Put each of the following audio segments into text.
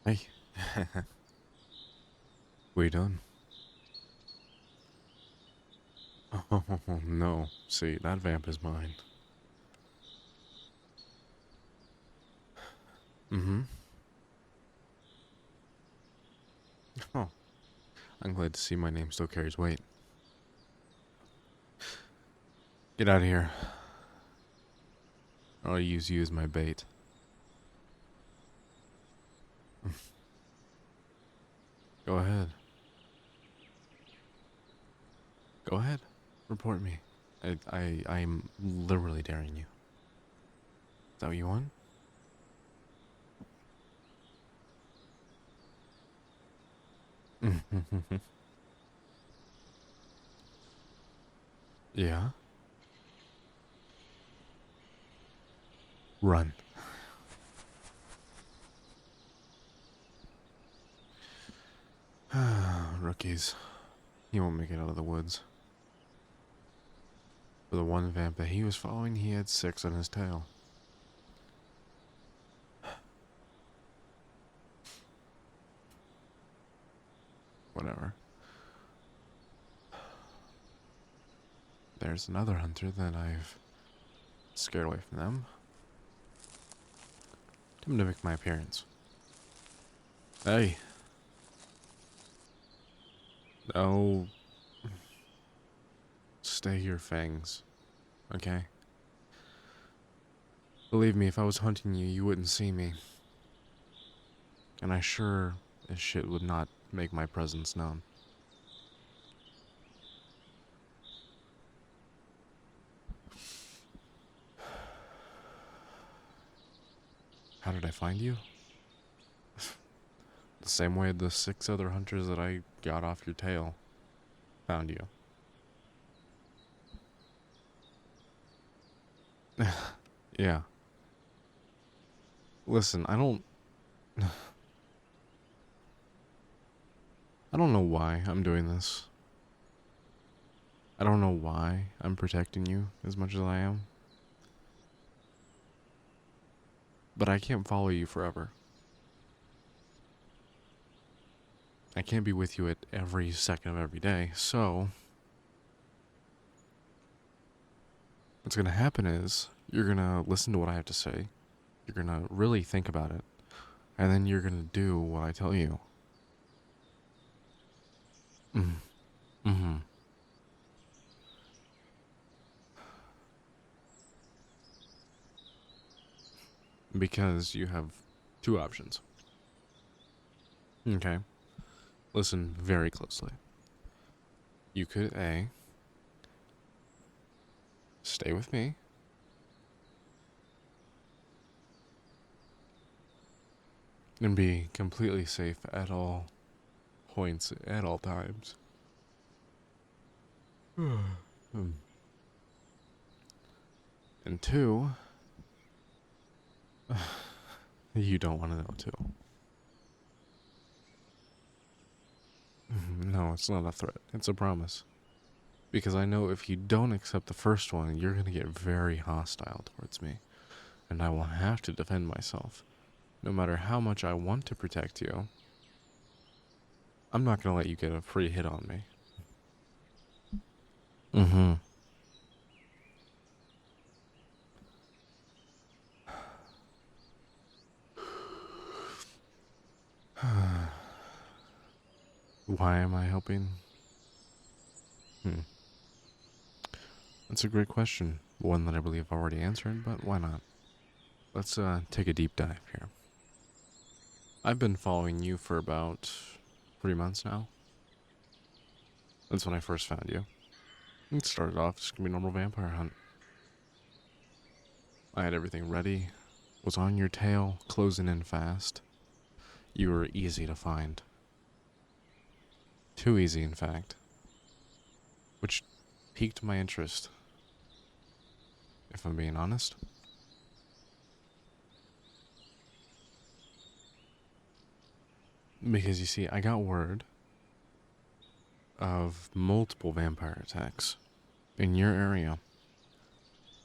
Hey, we done? Oh, no. See, that vamp is mine. Mm-hmm. Oh, I'm glad to see my name still carries weight. Get out of here. I'll use you as my bait. Go ahead. Go ahead. Report me. I'm literally daring you. Is that what you want? Yeah? Run. Rookies. He won't make it out of the woods. For the one vamp that he was following, he had 6 on his tail. Whatever. There's another hunter that I've scared away from them. Time to make my appearance. Hey. Oh, stay your fangs, okay? Believe me, if I was hunting you, you wouldn't see me. And I sure as shit would not make my presence known. How did I find you? The same way the 6 other hunters that I got off your tail found you. Yeah. Listen, I don't know why I'm doing this. I don't know why I'm protecting you as much as I am. But I can't follow you forever. I can't be with you at every second of every day, so what's gonna happen is you're gonna listen to what I have to say, you're gonna really think about it, and then you're gonna do what I tell you. Mm-hmm. Because you have 2 options. Okay. Listen very closely. You could A, stay with me, and be completely safe at all points, at all times. Hmm. And 2, you don't want to know too. No, it's not a threat. It's a promise. Because I know if you don't accept the first one, you're going to get very hostile towards me. And I will have to defend myself. No matter how much I want to protect you, I'm not going to let you get a free hit on me. Mm-hmm. Why am I helping? Hmm. That's a great question. One that I believe I've already answered, but why not? Let's take a deep dive here. I've been following you for about 3 months now. That's when I first found you. It started off just gonna be a normal vampire hunt. I had everything ready, was on your tail, closing in fast. You were easy to find. Too easy, in fact. Which piqued my interest, if I'm being honest. Because you see, I got word of multiple vampire attacks in your area,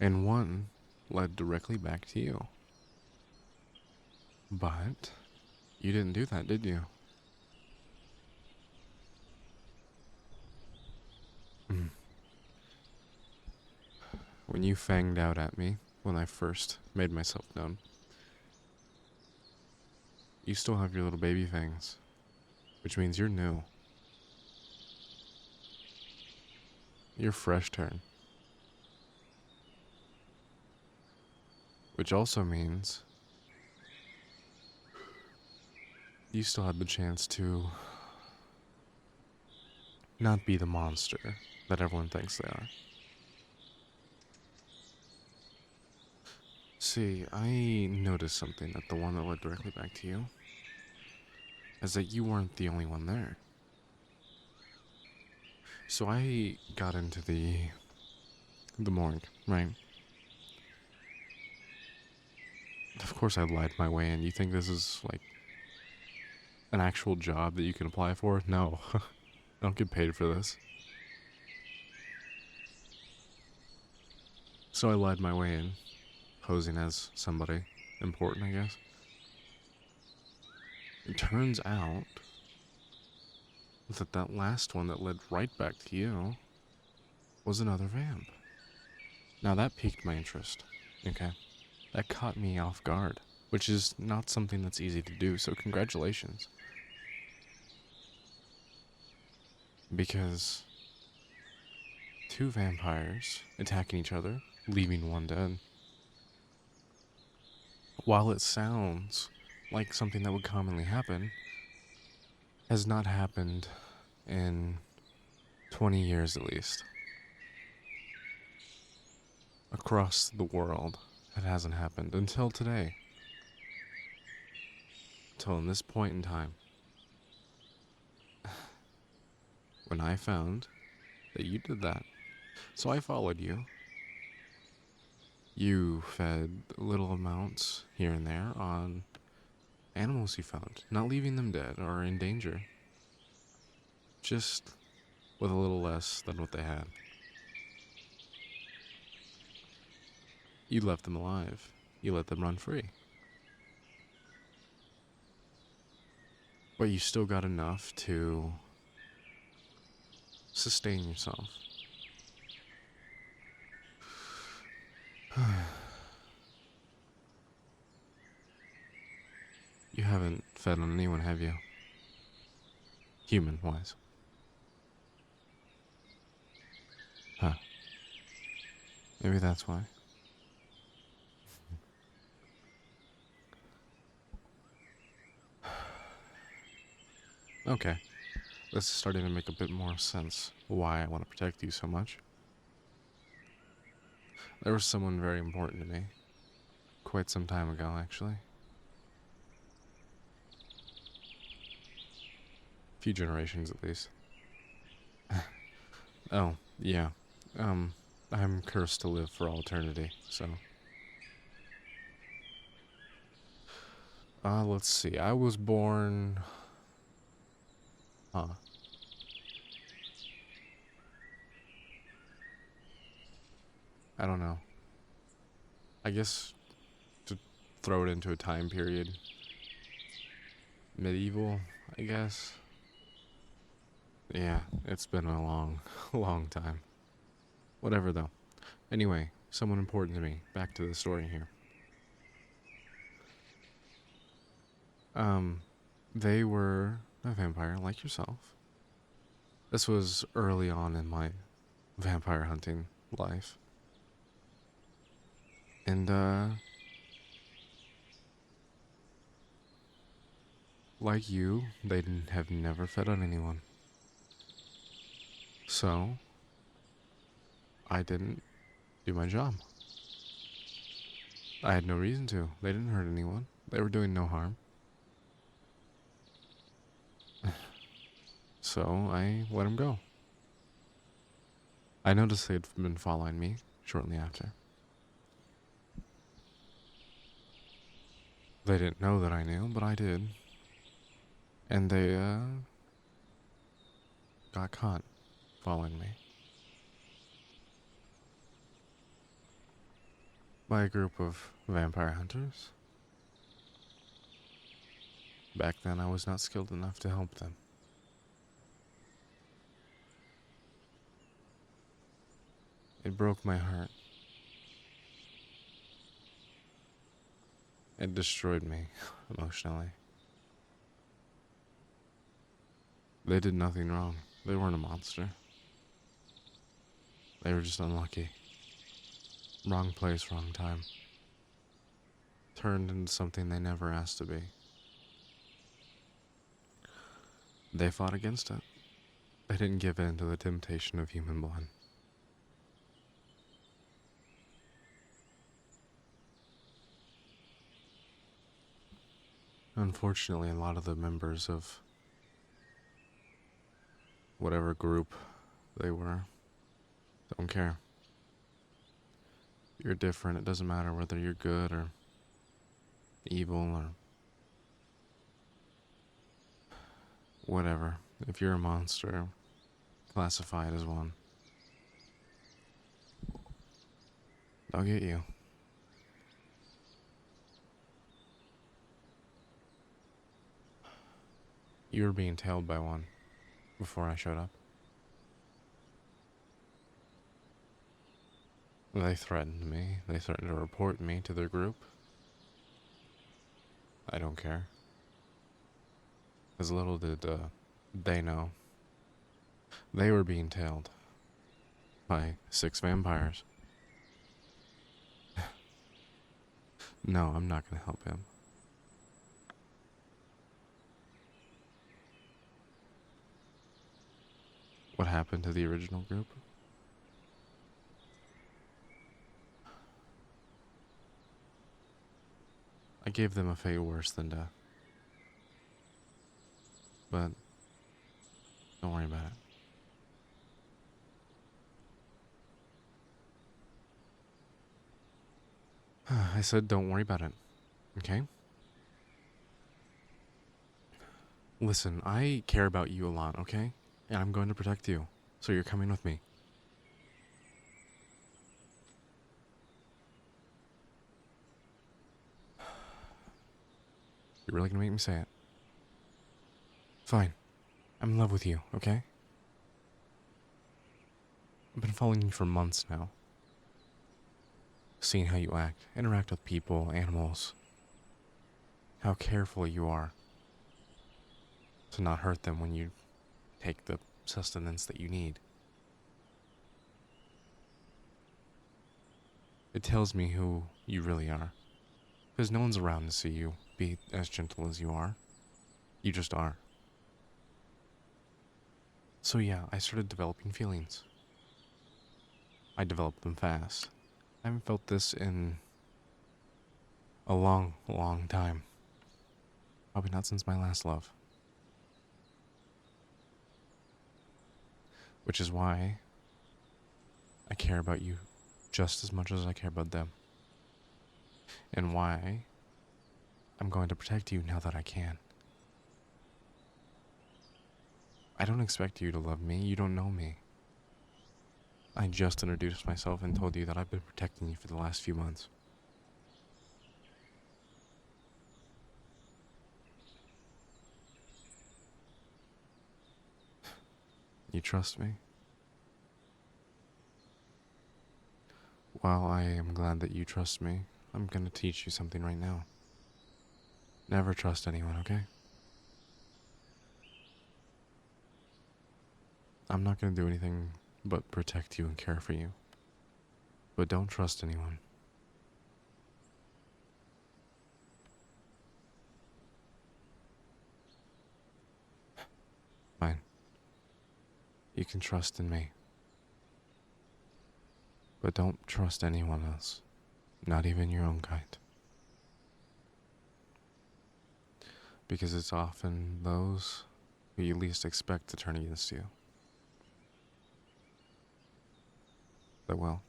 and one led directly back to you. But You didn't do that, did you? When you fanged out at me when I first made myself known, you still have your little baby fangs, which means you're new. You're fresh turn. Which also means you still have the chance to not be the monster that everyone thinks they are. See, I noticed something that the one that led directly back to you is that you weren't the only one there. So I got into the morgue, right? Of course I lied my way in. You think this is like an actual job that you can apply for? No. I don't get paid for this. So I lied my way in, posing as somebody important, I guess. It turns out that last one that led right back to you was another vamp. Now that piqued my interest, okay? That caught me off guard, which is not something that's easy to do, so congratulations. Because two vampires attacking each other, leaving one dead, while it sounds like something that would commonly happen, has not happened in 20 years at least. Across the world, it hasn't happened until today. Until in this point in time. When I found that you did that. So I followed you. You fed little amounts here and there on animals you found, not leaving them dead or in danger. Just with a little less than what they had. You left them alive. You let them run free. But you still got enough to sustain yourself. You haven't fed on anyone, have you? Human-wise. Huh. Maybe that's why. Okay. This is starting to make a bit more sense why I want to protect you so much. There was someone very important to me. Quite some time ago, actually. A few generations at least. Oh, yeah. I'm cursed to live for all eternity, so. Let's see. I was born. Huh. I don't know. I guess to throw it into a time period. Medieval, I guess. Yeah, it's been a long, long time. Whatever, though. Anyway, someone important to me. Back to the story here. They were a vampire like yourself. This was early on in my vampire hunting life. And, like you, they have never fed on anyone. So, I didn't do my job. I had no reason to. They didn't hurt anyone. They were doing no harm. So, I let them go. I noticed they'd been following me shortly after. They didn't know that I knew, but I did. And they, got caught following me. By a group of vampire hunters. Back then, I was not skilled enough to help them. It broke my heart. It destroyed me emotionally. They did nothing wrong. They weren't a monster. They were just unlucky. Wrong place, wrong time. Turned into something they never asked to be. They fought against it. They didn't give in to the temptation of human blood. Unfortunately, a lot of the members of whatever group they were don't care. You're different. It doesn't matter whether you're good or evil or whatever. If you're a monster, classify it as one. They'll get you. You were being tailed by one before I showed up. They threatened me. They threatened to report me to their group. I don't care. As little did they know. They were being tailed by 6 vampires. No, I'm not going to help him. What happened to the original group? I gave them a fate worse than death. But don't worry about it. I said don't worry about it, okay? Listen, I care about you a lot, okay? And I'm going to protect you, so you're coming with me. You're really gonna make me say it? Fine. I'm in love with you, okay? I've been following you for months now. Seeing how you act, interact with people, animals. How careful you are to not hurt them when you take the sustenance that you need. It tells me who you really are. Because no one's around to see you be as gentle as you are. You just are. So yeah, I started developing feelings. I developed them fast. I haven't felt this in a long, long time. Probably not since my last love. Which is why I care about you just as much as I care about them. And why I'm going to protect you now that I can. I don't expect you to love me. You don't know me. I just introduced myself and told you that I've been protecting you for the last few months. You trust me? While I am glad that you trust me, I'm going to teach you something right now. Never trust anyone, okay? I'm not going to do anything but protect you and care for you. But don't trust anyone. Fine. You can trust in me. But don't trust anyone else. Not even your own kind. Because it's often those who you least expect to turn against you that will.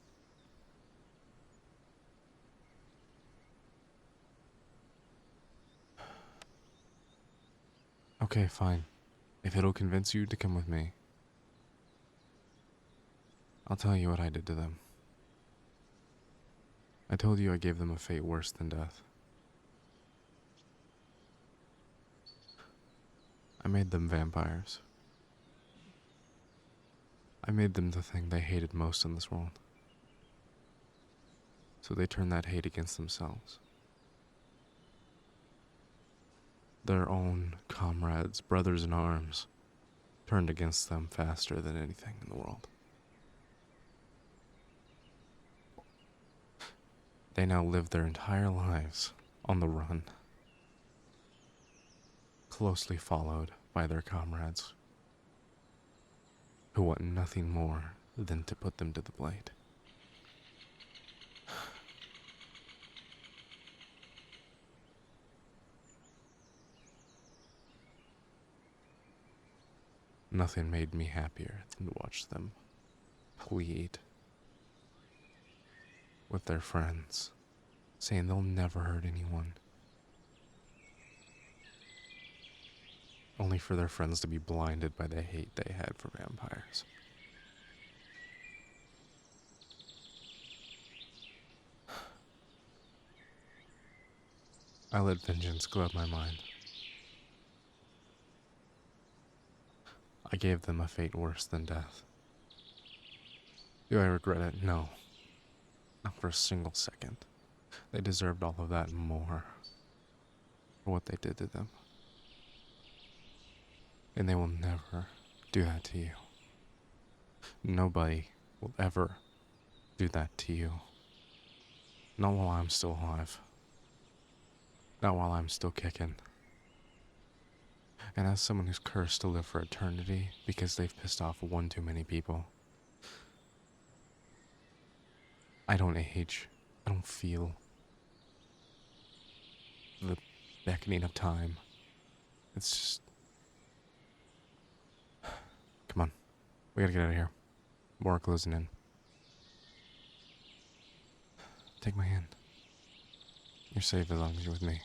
Okay, fine. If it'll convince you to come with me, I'll tell you what I did to them. I told you I gave them a fate worse than death. made them vampires. I made them the thing they hated most in this world. So they turned that hate against themselves. Their own comrades, brothers in arms, turned against them faster than anything in the world. They now live their entire lives on the run, closely followed by their comrades, who want nothing more than to put them to the blade. Nothing made me happier than to watch them plead with their friends, saying they'll never hurt anyone, only for their friends to be blinded by the hate they had for vampires. I let vengeance cloud my mind. I gave them a fate worse than death. Do I regret it? No. Not for a single second. They deserved all of that and more for what they did to them. And they will never do that to you. Nobody will ever do that to you. Not while I'm still alive. Not while I'm still kicking. And as someone who's cursed to live for eternity because they've pissed off one too many people, I don't age. I don't feel the beckoning of time. It's just... Come on. We gotta get out of here. More are closing in. Take my hand. You're safe as long as you're with me.